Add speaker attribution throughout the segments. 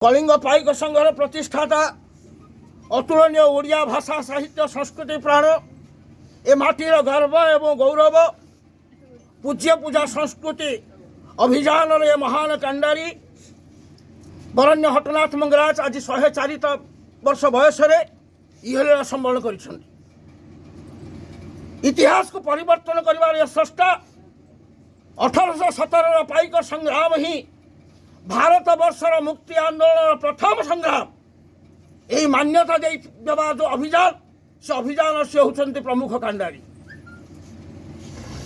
Speaker 1: कलिंग पाइक संघर प्रतिष्ठाता अतुलनीय ओडिया भाषा साहित्य संस्कृति प्राण ए माटीर गर्व एवं गौरव पूज्य पूजा संस्कृति अभियान रे महान कांडारी बरण्य हटनाथ मंगराज आज 104 वर्ष बयस इहलीला संवरण कर इतिहास को परिवर्तन कर स्रष्टा 1817 पाइक संग्राम ही भारत वर्षर मुक्ति आंदोलन प्रथम संग्राम यही मान्यता देवा जो अभियान से अभियान से होती प्रमुख कांडारी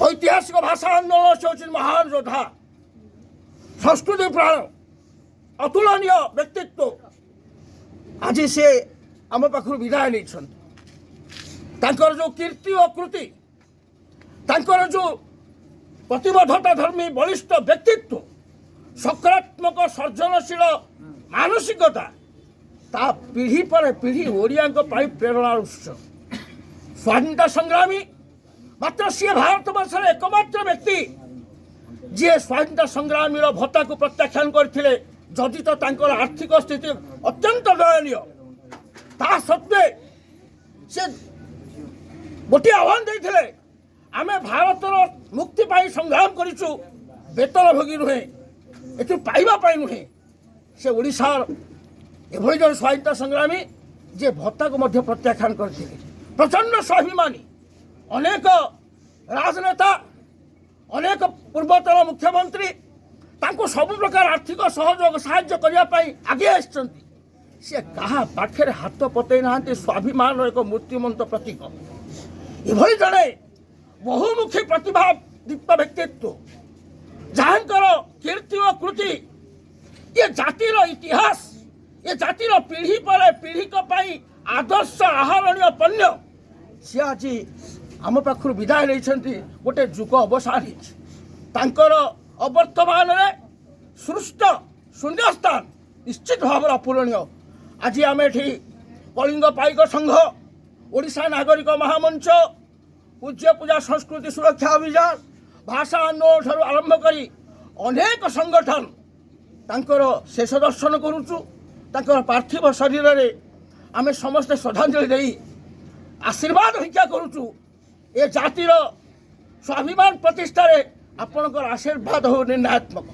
Speaker 1: ऐतिहासिक भाषा आंदोलन से होती महान योद्धा संस्कृति प्राण अतुलनीय व्यक्तित्व आज से आम पाखु विदाय नहीं जो कीर्ति और कृति तांकर जो प्रतिबद्धता धर्मी बलिष्ठ व्यक्तित्व सकारात्मक सर्जनशील मानसिकता ता पीढ़ी पर पीढ़ी ओडिया प्रेरणार उत्स स्वाधीनता संग्रामी मात्र सी भारत वर्ष एकमात्र व्यक्ति जी स्वाधीनता संग्रामी भत्ता को प्रत्याख्यान करते जदि तो तांकर आर्थिक स्थिति अत्यंत दयनीय ता सत्वे से गोटे आह्वान देते आमे भारतर मुक्ति पाई संग्राम करिछु वेतन भोगी नुहे एथु पाइबा पाई नुहे से ओडिशार एभली जन स्वाधीनता संग्रामी जे भत्ता को मध्य प्रत्याख्यान करते प्रचंड स्वाभिमानी अनेक राजनेता अनेक पूर्वतन मुख्यमंत्री तांको सब प्रकार आर्थिक सहयोग साहाय्य करने पाई आगे आछंती से कहा पाखे हाथ पतई ना स्वाभिमान एक मूर्तिमंत प्रतीक एभली जड़े बहुमुखी प्रतिभा दीप्त व्यक्तित्व जहाँकर कीर्ति और कृति ये जातिर इतिहास ये जातिर पीढ़ी पर पीढ़ी आदर्श आहरणीय पण्य सी आज आम पाखु विदाय नहीं गोटे जुग अवसान होकर अवर्तमान सृष्ट शून्यस्थान निश्चित भाव अपूरणीय आज आम एठी कलिंग पाइक संघ ओडिशा नागरिक महामंच पूज्य पूजा संस्कृति सुरक्षा अभियान भाषा आंदोलन ठारू आरंभ करी अनेक संगठन तांकर शेष दर्शन करुचु तांकर पार्थिव शरीर रे आमे समस्त श्रद्धांजलि देई आशीर्वाद भिक्षा करुचु ए जातिर स्वाभिमान प्रतिष्ठा रे आपणकर आशीर्वाद हो निर्णयात्मक।